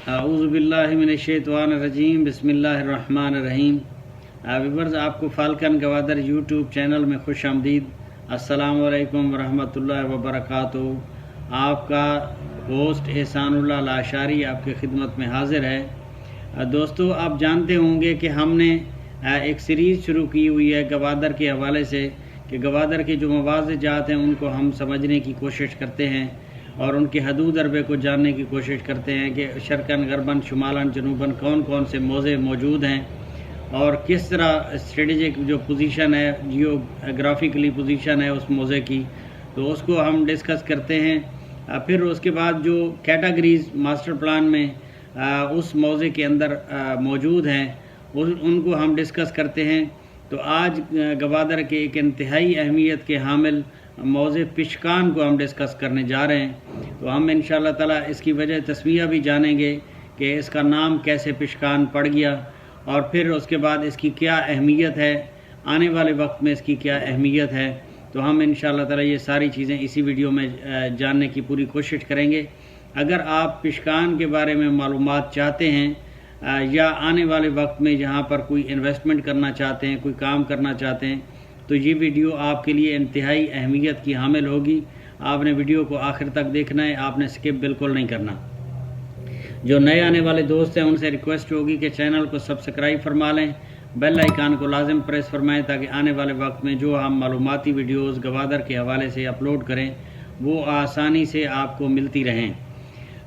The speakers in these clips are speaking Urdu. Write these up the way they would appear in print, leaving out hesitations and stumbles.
اعوذ باللہ من الشیطان الرجیم بسم اللہ الرحمن الرحیم۔ ویورز، آپ کو فالکن گوادر یوٹیوب چینل میں خوش آمدید۔ السلام علیکم ورحمۃ اللہ وبرکاتہ۔ آپ کا ہوسٹ احسان اللہ لاشاری آپ کی خدمت میں حاضر ہے۔ دوستو، آپ جانتے ہوں گے کہ ہم نے ایک سیریز شروع کی ہوئی ہے گوادر کے حوالے سے کہ گوادر کے جو مواضع جات ہیں ان کو ہم سمجھنے کی کوشش کرتے ہیں اور ان کے حدود عربے کو جاننے کی کوشش کرتے ہیں کہ شرقاً غرباً شمالاً جنوباً کون کون سے موضع موجود ہیں اور کس طرح اسٹریٹجک جو پوزیشن ہے، جیوگرافیکلی پوزیشن ہے اس موضع کی، تو اس کو ہم ڈسکس کرتے ہیں۔ پھر اس کے بعد جو کیٹاگریز ماسٹر پلان میں اس موضع کے اندر موجود ہیں ان کو ہم ڈسکس کرتے ہیں۔ تو آج گوادر کے ایک انتہائی اہمیت کے حامل موضع پشکان کو ہم ڈسکس کرنے جا رہے ہیں۔ تو ہم انشاءاللہ تعالی اس کی وجہ تسمیہ بھی جانیں گے کہ اس کا نام کیسے پشکان پڑ گیا اور پھر اس کے بعد اس کی کیا اہمیت ہے، آنے والے وقت میں اس کی کیا اہمیت ہے۔ تو ہم انشاءاللہ تعالی یہ ساری چیزیں اسی ویڈیو میں جاننے کی پوری کوشش کریں گے۔ اگر آپ پشکان کے بارے میں معلومات چاہتے ہیں یا آنے والے وقت میں جہاں پر کوئی انویسٹمنٹ کرنا چاہتے ہیں، کوئی کام کرنا چاہتے ہیں، تو یہ ویڈیو آپ کے لیے انتہائی اہمیت کی حامل ہوگی۔ آپ نے ویڈیو کو آخر تک دیکھنا ہے، آپ نے سکپ بالکل نہیں کرنا۔ جو نئے آنے والے دوست ہیں ان سے ریکویسٹ ہوگی کہ چینل کو سبسکرائب فرما لیں، بیل آئیکن کو لازم پریس فرمائیں تاکہ آنے والے وقت میں جو ہم معلوماتی ویڈیوز گوادر کے حوالے سے اپلوڈ کریں وہ آسانی سے آپ کو ملتی رہیں۔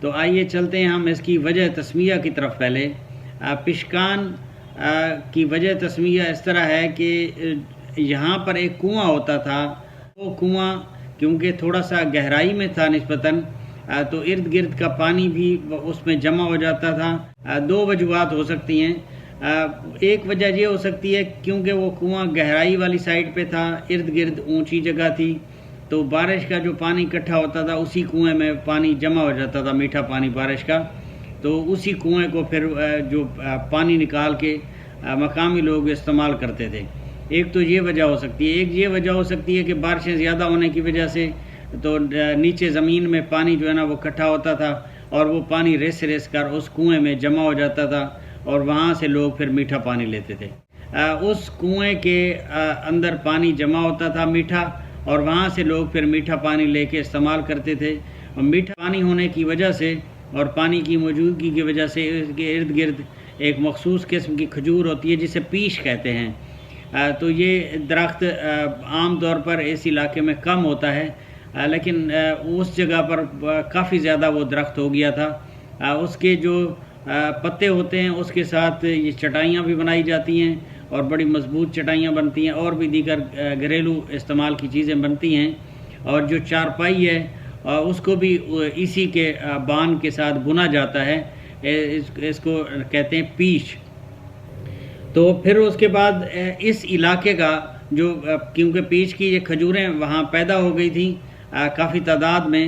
تو آئیے چلتے ہیں ہم اس کی وجہ تسمیہ کی طرف۔ پہلے پشکان کی وجہ تسمیہ اس طرح ہے کہ یہاں پر ایک کنواں ہوتا تھا، وہ کنواں کیونکہ تھوڑا سا گہرائی میں تھا نسبتاً، تو ارد گرد کا پانی بھی اس میں جمع ہو جاتا تھا۔ دو وجوہات ہو سکتی ہیں۔ ایک وجہ یہ ہو سکتی ہے کیونکہ وہ کنواں گہرائی والی سائڈ پہ تھا، ارد گرد اونچی جگہ تھی، تو بارش کا جو پانی اکٹھا ہوتا تھا اسی کنویں میں پانی جمع ہو جاتا تھا، میٹھا پانی بارش کا، تو اسی کنویں کو پھر جو پانی نکال کے مقامی لوگ استعمال کرتے تھے۔ ایک تو یہ وجہ ہو سکتی ہے۔ ایک یہ وجہ ہو سکتی ہے کہ بارشیں زیادہ ہونے کی وجہ سے تو نیچے زمین میں پانی جو ہے نا وہ اکٹھا ہوتا تھا اور وہ پانی ریس ریس کر اس کنویں میں جمع ہو جاتا تھا اور وہاں سے لوگ پھر میٹھا پانی لیتے تھے۔ اس کنویں کے اندر پانی جمع ہوتا تھا میٹھا، اور وہاں سے لوگ پھر میٹھا پانی لے کے استعمال کرتے تھے۔ اور میٹھا پانی ہونے کی وجہ سے اور پانی کی موجودگی کی وجہ سے اس کے ارد گرد ایک مخصوص قسم کی کھجور ہوتی ہے جسے پیش کہتے ہیں۔ تو یہ درخت عام طور پر اس علاقے میں کم ہوتا ہے، لیکن اس جگہ پر کافی زیادہ وہ درخت ہو گیا تھا۔ اس کے جو پتے ہوتے ہیں اس کے ساتھ یہ چٹائیاں بھی بنائی جاتی ہیں اور بڑی مضبوط چٹائیاں بنتی ہیں، اور بھی دیگر گھریلو استعمال کی چیزیں بنتی ہیں۔ اور جو چارپائی ہے اس کو بھی اسی کے بان کے ساتھ بنا جاتا ہے، اس کو کہتے ہیں پیش۔ تو پھر اس کے بعد اس علاقے کا جو کیونکہ پیش کی یہ کھجوریں وہاں پیدا ہو گئی تھیں کافی تعداد میں،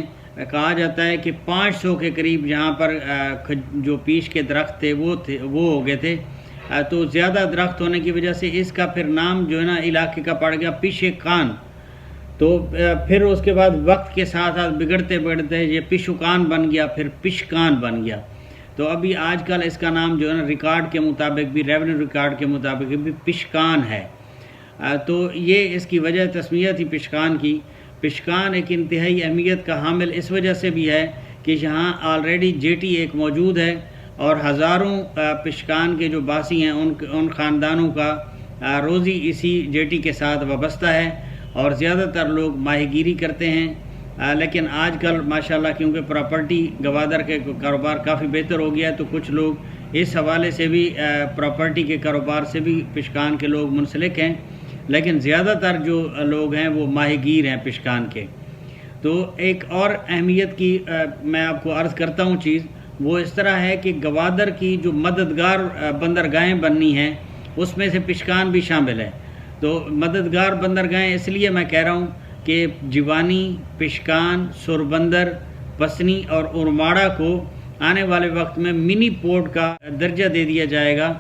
کہا جاتا ہے کہ 500 کے قریب یہاں پر جو پیش کے درخت تھے وہ ہو گئے تھے۔ تو زیادہ درخت ہونے کی وجہ سے اس کا پھر نام جو ہے نا علاقے کا پڑ گیا پشکان۔ تو پھر اس کے بعد وقت کے ساتھ ساتھ بگڑتے بگڑتے یہ پشکان بن گیا، پھر پشکان بن گیا۔ تو ابھی آج کل اس کا نام جو ہے نا ریکارڈ کے مطابق بھی، ریونیو ریکارڈ کے مطابق بھی پشکان ہے۔ تو یہ اس کی وجہ تسمیہ تھی پشکان کی۔ پشکان ایک انتہائی اہمیت کا حامل اس وجہ سے بھی ہے کہ یہاں آلریڈی جیٹی ایک موجود ہے اور ہزاروں پشکان کے جو باسی ہیں ان خاندانوں کا روزی اسی جیٹی کے ساتھ وابستہ ہے، اور زیادہ تر لوگ ماہی گیری کرتے ہیں۔ لیکن آج کل ماشاءاللہ کیونکہ پراپرٹی گوادر کے کاروبار کافی بہتر ہو گیا ہے، تو کچھ لوگ اس حوالے سے بھی پراپرٹی کے کاروبار سے بھی پشکان کے لوگ منسلک ہیں، لیکن زیادہ تر جو لوگ ہیں وہ ماہی گیر ہیں پشکان کے۔ تو ایک اور اہمیت کی میں آپ کو عرض کرتا ہوں چیز، وہ اس طرح ہے کہ گوادر کی جو مددگار بندرگاہیں بننی ہیں اس میں سے پشکان بھی شامل ہے۔ تو مددگار بندرگاہیں اس لیے میں کہہ رہا ہوں کہ جیوانی، پشکان، سوربندر، پسنی اور ارماڑا کو آنے والے وقت میں منی پورٹ کا درجہ دے دیا جائے گا،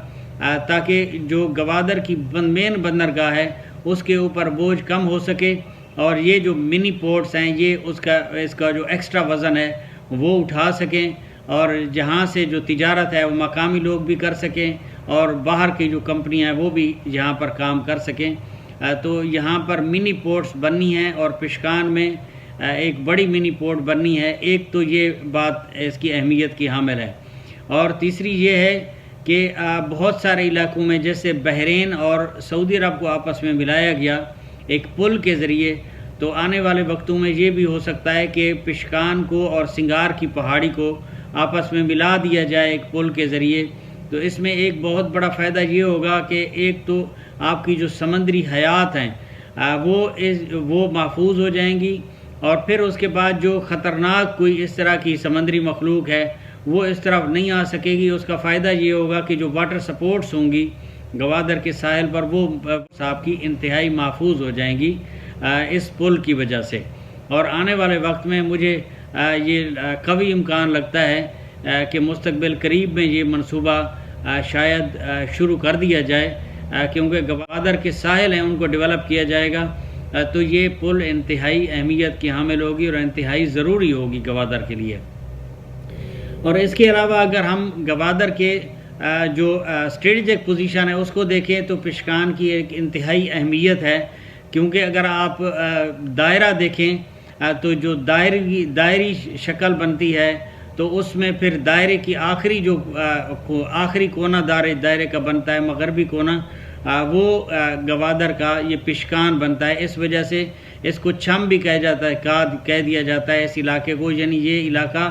تاکہ جو گوادر کی مین بندرگاہ ہے اس کے اوپر بوجھ کم ہو سکے، اور یہ جو منی پورٹس ہیں یہ اس کا جو ایکسٹرا وزن ہے وہ اٹھا سکیں، اور جہاں سے جو تجارت ہے وہ مقامی لوگ بھی کر سکیں اور باہر کی جو کمپنیاں ہیں وہ بھی یہاں پر کام کر سکیں۔ تو یہاں پر منی پورٹس بننی ہیں اور پشکان میں ایک بڑی منی پورٹ بننی ہے۔ ایک تو یہ بات اس کی اہمیت کی حامل ہے، اور تیسری یہ ہے کہ بہت سارے علاقوں میں جیسے بحرین اور سعودی عرب کو آپس میں ملایا گیا ایک پل کے ذریعے، تو آنے والے وقتوں میں یہ بھی ہو سکتا ہے کہ پشکان کو اور سنگار کی پہاڑی کو آپس میں ملا دیا جائے ایک پل کے ذریعے۔ تو اس میں ایک بہت بڑا فائدہ یہ ہوگا کہ ایک تو آپ کی جو سمندری حیات ہیں وہ محفوظ ہو جائیں گی، اور پھر اس کے بعد جو خطرناک کوئی اس طرح کی سمندری مخلوق ہے وہ اس طرف نہیں آ سکے گی۔ اس کا فائدہ یہ ہوگا کہ جو واٹر سپورٹس ہوں گی گوادر کے ساحل پر وہ آپ کی انتہائی محفوظ ہو جائیں گی اس پل کی وجہ سے۔ اور آنے والے وقت میں مجھے یہ قوی امکان لگتا ہے کہ مستقبل قریب میں یہ منصوبہ شاید شروع کر دیا جائے، کیونکہ گوادر کے ساحل ہیں ان کو ڈیولپ کیا جائے گا تو یہ پل انتہائی اہمیت کی حامل ہوگی اور انتہائی ضروری ہوگی گوادر کے لیے۔ اور اس کے علاوہ اگر ہم گوادر کے جو اسٹریٹجک پوزیشن ہے اس کو دیکھیں تو پشکان کی ایک انتہائی اہمیت ہے، کیونکہ اگر آپ دائرہ دیکھیں تو جو دائری شکل بنتی ہے تو اس میں پھر دائرے کی آخری کونا دائرے کا بنتا ہے مغربی کونا، وہ گوادر کا یہ پشکان بنتا ہے۔ اس وجہ سے اس کو چھم بھی کہہ دیا جاتا ہے اس علاقے کو، یعنی یہ علاقہ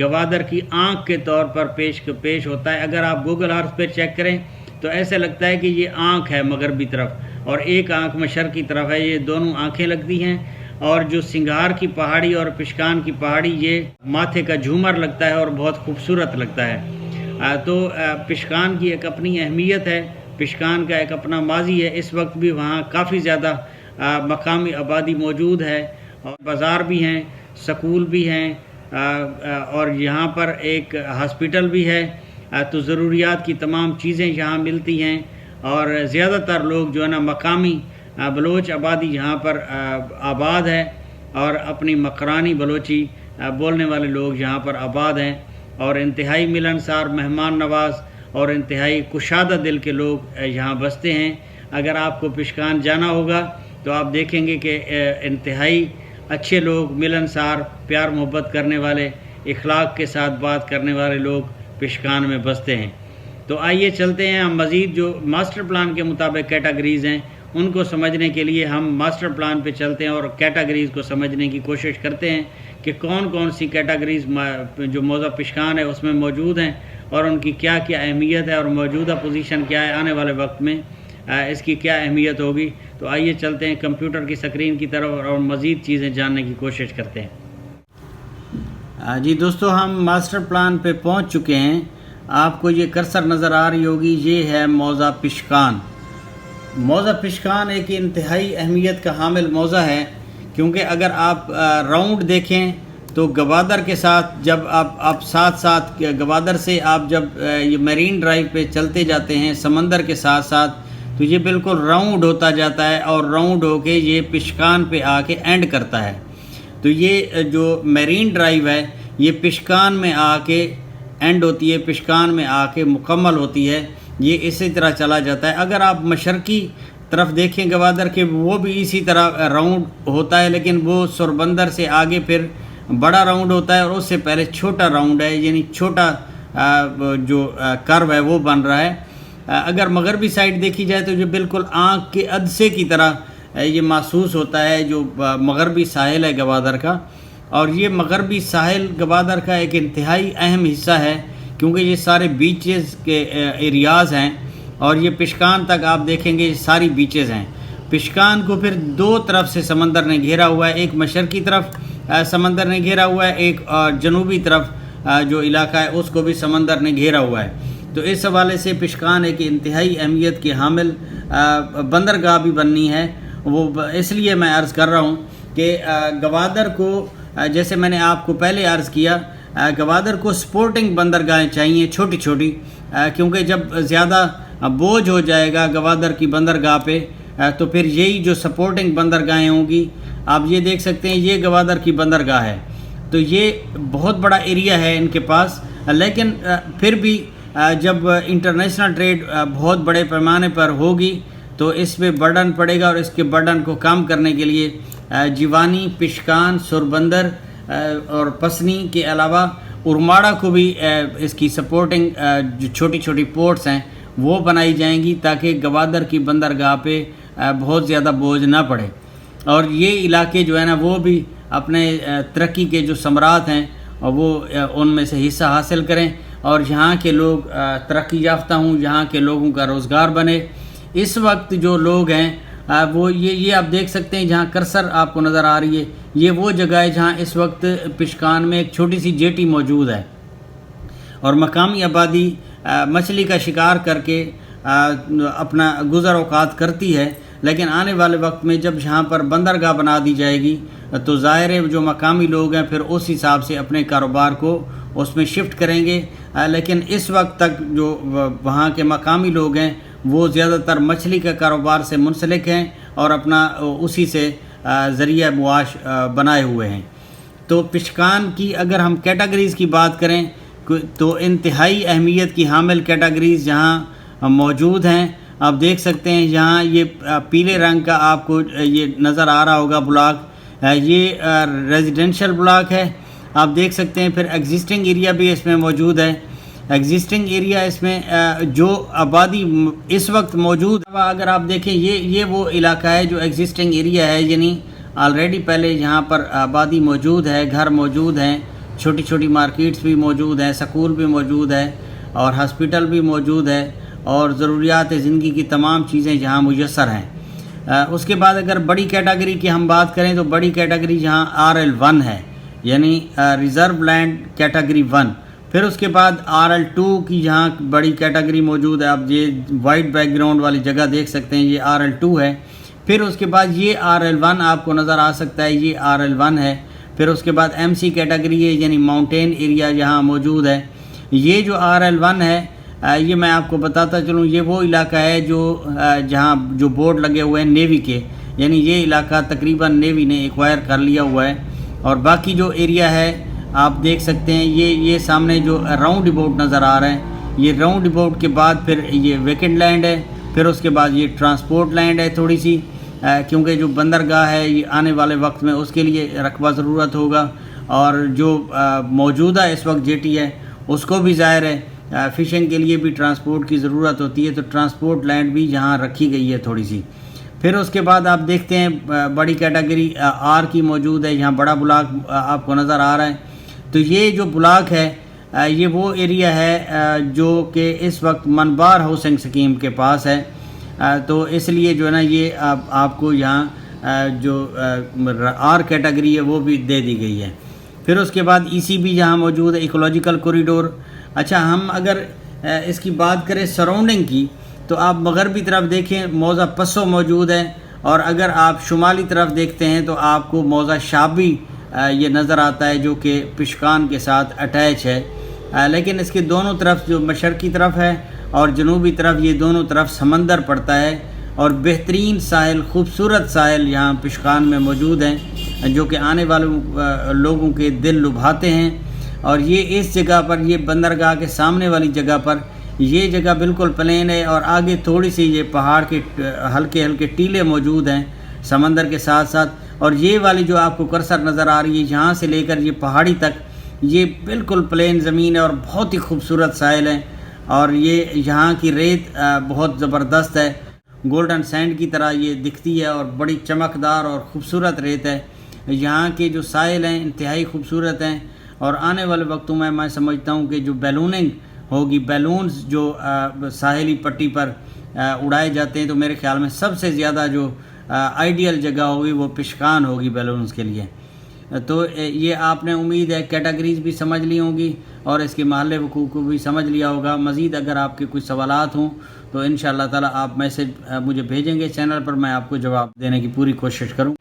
گوادر کی آنکھ کے طور پر پیش ہوتا ہے۔ اگر آپ گوگل ارتھ پہ چیک کریں تو ایسا لگتا ہے کہ یہ آنکھ ہے مغربی طرف اور ایک آنکھ مشرقی طرف ہے، یہ دونوں آنکھیں لگتی ہیں۔ اور جو سنگار کی پہاڑی اور پشکان کی پہاڑی یہ ماتھے کا جھومر لگتا ہے اور بہت خوبصورت لگتا ہے۔ تو پشکان کی ایک اپنی اہمیت ہے، پشکان کا ایک اپنا ماضی ہے۔ اس وقت بھی وہاں کافی زیادہ مقامی آبادی موجود ہے اور بازار بھی ہیں، سکول بھی ہیں، اور یہاں پر ایک ہاسپٹل بھی ہے، تو ضروریات کی تمام چیزیں یہاں ملتی ہیں۔ اور زیادہ تر لوگ جو ہے نا مقامی بلوچ آبادی یہاں پر آباد ہے اور اپنی مقرانی بلوچی بولنے والے لوگ یہاں پر آباد ہیں، اور انتہائی ملنسار، مہمان نواز اور انتہائی کشادہ دل کے لوگ یہاں بستے ہیں۔ اگر آپ کو پشکان جانا ہوگا تو آپ دیکھیں گے کہ انتہائی اچھے لوگ، ملنسار، پیار محبت کرنے والے، اخلاق کے ساتھ بات کرنے والے لوگ پشکان میں بستے ہیں۔ تو آئیے چلتے ہیں ہم مزید جو ماسٹر پلان کے مطابق کیٹاگریز ہیں ان کو سمجھنے کے لیے ہم ماسٹر پلان پہ چلتے ہیں اور کیٹاگریز کو سمجھنے کی کوشش کرتے ہیں کہ کون کون سی کیٹاگریز جو موضوع پشکان ہے اس میں موجود ہیں اور ان کی کیا کیا اہمیت ہے اور موجودہ پوزیشن کیا ہے، آنے والے وقت میں اس کی کیا اہمیت ہوگی۔ تو آئیے چلتے ہیں کمپیوٹر کی سکرین کی طرف اور مزید چیزیں جاننے کی کوشش کرتے ہیں۔ جی دوستو، ہم ماسٹر پلان پہ پہنچ چکے ہیں۔ آپ کو یہ کرسر نظر آ رہی ہوگی، یہ ہے موضع پشکان۔ موضع پشکان ایک انتہائی اہمیت کا حامل موضع ہے، کیونکہ اگر آپ راؤنڈ دیکھیں تو گوادر کے ساتھ جب آپ ساتھ گوادر سے آپ جب یہ میرین ڈرائیو پہ چلتے جاتے ہیں سمندر کے ساتھ ساتھ، تو یہ بالکل راؤنڈ ہوتا جاتا ہے اور راؤنڈ ہو کے یہ پشکان پہ آ کے اینڈ کرتا ہے۔ تو یہ جو میرین ڈرائیو ہے یہ پشکان میں آ کے اینڈ ہوتی ہے، پشکان میں آ کے مکمل ہوتی ہے، یہ اسی طرح چلا جاتا ہے۔ اگر آپ مشرقی طرف دیکھیں گوادر کے، وہ بھی اسی طرح راؤنڈ ہوتا ہے، لیکن وہ سوربندر سے آگے پھر بڑا راؤنڈ ہوتا ہے اور اس سے پہلے چھوٹا راؤنڈ ہے، یعنی چھوٹا جو کرو ہے وہ بن رہا ہے۔ اگر مغربی سائڈ دیکھی جائے تو جو بالکل آنکھ کے عدسے کی طرح یہ محسوس ہوتا ہے جو مغربی ساحل ہے گوادر کا، اور یہ مغربی ساحل گوادر کا ایک انتہائی اہم حصہ ہے کیونکہ یہ سارے بیچز کے ایریاز ہیں، اور یہ پشکان تک آپ دیکھیں گے یہ ساری بیچز ہیں۔ پشکان کو پھر دو طرف سے سمندر نے گھیرا ہوا ہے، ایک مشرقی طرف سمندر نے گھیرا ہوا ہے، ایک جنوبی طرف جو علاقہ ہے اس کو بھی سمندر نے گھیرا ہوا ہے۔ تو اس حوالے سے پشکان ایک انتہائی اہمیت کی حامل بندرگاہ بھی بننی ہے۔ وہ اس لیے میں عرض کر رہا ہوں کہ گوادر کو، جیسے میں نے آپ کو پہلے عرض کیا، گوادر کو سپورٹنگ بندرگاہیں چاہیے چھوٹی چھوٹی، کیونکہ جب زیادہ بوجھ ہو جائے گا گوادر کی بندرگاہ پہ تو پھر یہی جو سپورٹنگ بندرگاہیں ہوں گی، آپ یہ دیکھ سکتے ہیں یہ گوادر کی بندرگاہ ہے، تو یہ بہت بڑا ایریا ہے ان کے پاس، لیکن پھر بھی جب انٹرنیشنل ٹریڈ بہت بڑے پیمانے پر ہوگی تو اس پہ برڈن پڑے گا، اور اس کے برڈن کو کم کرنے کے لیے جیوانی، پشکان، سوربندر اور پسنی کے علاوہ ارماڑا کو بھی اس کی سپورٹنگ جو چھوٹی چھوٹی پورٹس ہیں وہ بنائی جائیں گی، تاکہ گوادر کی بندرگاہ پہ بہت زیادہ بوجھ نہ پڑے، اور یہ علاقے جو ہے نا وہ بھی اپنے ترقی کے جو ثمرات ہیں وہ ان میں سے حصہ حاصل کریں، اور یہاں کے لوگ ترقی یافتہ ہوں، یہاں کے لوگوں کا روزگار بنے۔ اس وقت جو لوگ ہیں وہ یہ آپ دیکھ سکتے ہیں، جہاں کرسر آپ کو نظر آ رہی ہے، یہ وہ جگہ ہے جہاں اس وقت پشکان میں ایک چھوٹی سی جیٹی موجود ہے، اور مقامی آبادی مچھلی کا شکار کر کے اپنا گزر اوقات کرتی ہے، لیکن آنے والے وقت میں جب یہاں پر بندرگاہ بنا دی جائے گی تو ظاہر ہے جو مقامی لوگ ہیں پھر اس حساب سے اپنے کاروبار کو اس میں شفٹ کریں گے، لیکن اس وقت تک جو وہاں کے مقامی لوگ ہیں وہ زیادہ تر مچھلی کا کاروبار سے منسلک ہیں اور اپنا اسی سے ذریعہ معاش بنائے ہوئے ہیں۔ تو پشکان کی اگر ہم کیٹاگریز کی بات کریں تو انتہائی اہمیت کی حامل کیٹاگریز یہاں موجود ہیں۔ آپ دیکھ سکتے ہیں یہاں یہ پیلے رنگ کا آپ کو یہ نظر آ رہا ہوگا بلاک، یہ ریزیڈینشل بلاک ہے، آپ دیکھ سکتے ہیں۔ پھر ایگزسٹنگ ایریا بھی اس میں موجود ہے۔ ایگزسٹنگ ایریا اس میں جو آبادی اس وقت موجود، اگر آپ دیکھیں یہ وہ علاقہ ہے جو ایگزسٹنگ ایریا ہے، یعنی آلریڈی پہلے یہاں پر آبادی موجود ہے، گھر موجود ہیں، چھوٹی چھوٹی مارکیٹس بھی موجود ہیں، سکول بھی موجود ہے، اور ہاسپٹل بھی موجود ہے، اور ضروریات زندگی کی تمام چیزیں یہاں میسر ہیں۔ اس کے بعد اگر بڑی کیٹاگری کی ہم بات کریں تو بڑی کیٹاگری یہاں RL1 ہے، یعنی ریزرو لینڈ کیٹاگری 1۔ پھر اس کے بعد RL2 کی یہاں بڑی کیٹاگری موجود ہے، آپ یہ وائٹ بیک گراؤنڈ والی جگہ دیکھ سکتے ہیں، یہ RL2 ہے۔ پھر اس کے بعد یہ RL1 آپ کو نظر آ سکتا ہے، یہ RL1 ہے۔ پھر اس کے بعد MC کیٹاگری ہے، یعنی ماؤنٹین ایریا یہاں موجود ہے۔ یہ جو RL1 ہے یہ میں آپ کو بتاتا چلوں، یہ وہ علاقہ ہے جہاں جو بورڈ لگے ہوئے ہیں نیوی کے، یعنی یہ علاقہ تقریباً نیوی نے ایکوائر کر لیا ہوا ہے۔ اور باقی جو ایریا ہے آپ دیکھ سکتے ہیں، یہ سامنے جو راؤنڈ اباؤٹ نظر آ رہا ہے، یہ راؤنڈ اباؤٹ کے بعد پھر یہ ویکنڈ لینڈ ہے، پھر اس کے بعد یہ ٹرانسپورٹ لینڈ ہے تھوڑی سی، کیونکہ جو بندرگاہ ہے یہ آنے والے وقت میں اس کے لیے رقبہ ضرورت ہوگا، اور جو موجودہ اس وقت جیٹی ہے اس کو بھی ظاہر ہے فشنگ کے لیے بھی ٹرانسپورٹ کی ضرورت ہوتی ہے، تو ٹرانسپورٹ لینڈ بھی یہاں رکھی گئی ہے تھوڑی سی۔ پھر اس کے بعد آپ دیکھتے ہیں بڑی کیٹاگری R کی موجود ہے، یہاں بڑا بلاک آپ کو نظر آ رہا ہے۔ تو یہ جو بلاک ہے یہ وہ ایریا ہے جو کہ اس وقت منبار ہاؤسنگ سکیم کے پاس ہے، تو اس لیے جو ہے نا یہ آپ کو یہاں جو R کیٹاگری ہے وہ بھی دے دی گئی ہے۔ پھر اس کے بعد EC بھی یہاں موجود ہے، ایکولوجیکل کوریڈور۔ اچھا، ہم اگر اس کی بات کریں سراؤنڈنگ کی تو آپ مغربی طرف دیکھیں موضع پسو موجود ہے، اور اگر آپ شمالی طرف دیکھتے ہیں تو آپ کو موضع شابی یہ نظر آتا ہے جو کہ پشکان کے ساتھ اٹیچ ہے، لیکن اس کے دونوں طرف جو مشرقی طرف ہے اور جنوبی طرف یہ دونوں طرف سمندر پڑتا ہے، اور بہترین ساحل، خوبصورت ساحل یہاں پشکان میں موجود ہیں جو کہ آنے والے لوگوں کے دل لبھاتے ہیں۔ اور یہ اس جگہ پر، یہ بندرگاہ کے سامنے والی جگہ پر، یہ جگہ بالکل پلین ہے، اور آگے تھوڑی سی یہ پہاڑ کے ہلکے ہلکے ٹیلے موجود ہیں سمندر کے ساتھ ساتھ، اور یہ والی جو آپ کو کرسر نظر آ رہی ہے یہاں سے لے کر یہ پہاڑی تک یہ بالکل پلین زمین ہے اور بہت ہی خوبصورت ساحل ہے، اور یہ یہاں کی ریت بہت زبردست ہے، گولڈن سینڈ کی طرح یہ دکھتی ہے، اور بڑی چمکدار اور خوبصورت ریت ہے۔ یہاں کے جو ساحل ہیں انتہائی خوبصورت ہیں، اور آنے والے وقتوں میں سمجھتا ہوں کہ جو بیلوننگ ہوگی، بیلونز جو ساحلی پٹی پر اڑائے جاتے ہیں، تو میرے خیال میں سب سے زیادہ جو آئیڈیل جگہ ہوگی وہ پشکان ہوگی بیلونز کے لیے۔ تو یہ آپ نے امید ہے کیٹاگریز بھی سمجھ لی ہوں گی اور اس کے محل وقوع کو بھی سمجھ لیا ہوگا۔ مزید اگر آپ کے کچھ سوالات ہوں تو انشاءاللہ تعالی آپ میسج مجھے بھیجیں گے چینل پر، میں آپ کو جواب دینے کی پوری کوشش کروں۔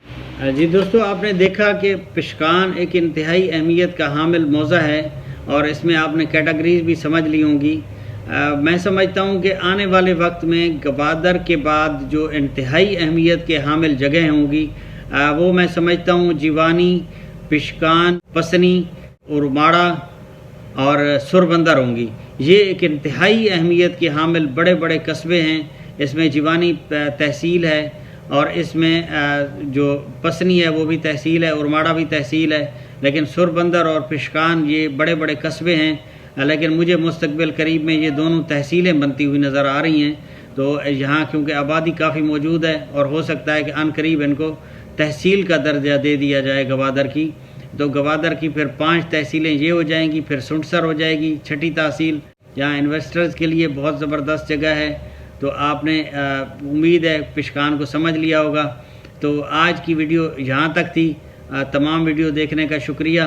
جی دوستو، آپ نے دیکھا کہ پشکان ایک انتہائی اہمیت کا حامل موضع ہے، اور اس میں آپ نے کیٹاگریز بھی سمجھ لی ہوں گی۔ میں سمجھتا ہوں کہ آنے والے وقت میں گوادر کے بعد جو انتہائی اہمیت کے حامل جگہیں ہوں گی وہ میں سمجھتا ہوں جیوانی، پشکان، پسنی، ارماڑا اور سربندر ہوں گی۔ یہ ایک انتہائی اہمیت کی حامل بڑے بڑے قصبے ہیں۔ اس میں جیوانی تحصیل ہے، اور اس میں جو پسنی ہے وہ بھی تحصیل ہے، ارماڑا بھی تحصیل ہے، لیکن سربندر اور پشکان یہ بڑے بڑے قصبے ہیں، لیکن مجھے مستقبل قریب میں یہ دونوں تحصیلیں بنتی ہوئی نظر آ رہی ہیں۔ تو یہاں کیونکہ آبادی کافی موجود ہے، اور ہو سکتا ہے کہ عن قریب ان کو تحصیل کا درجہ دے دیا جائے گوادر کی، تو گوادر کی پھر 5 تحصیلیں یہ ہو جائیں گی، پھر سنٹسر ہو جائے گی 6ٹھی تحصیل، جہاں انویسٹرز کے لیے بہت زبردست جگہ ہے۔ تو آپ نے امید ہے پشکان کو سمجھ لیا ہوگا۔ تو آج کی ویڈیو یہاں تک تھی۔ تمام ویڈیو دیکھنے کا شکریہ۔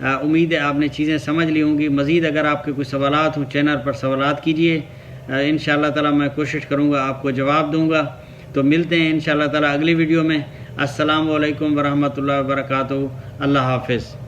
امید ہے آپ نے چیزیں سمجھ لی ہوں گی۔ مزید اگر آپ کے کوئی سوالات ہوں چینل پر سوالات کیجئے، انشاءاللہ تعالی میں کوشش کروں گا آپ کو جواب دوں گا۔ تو ملتے ہیں انشاءاللہ تعالی اگلی ویڈیو میں۔ السلام علیکم ورحمۃ اللہ وبرکاتہ۔ اللہ حافظ۔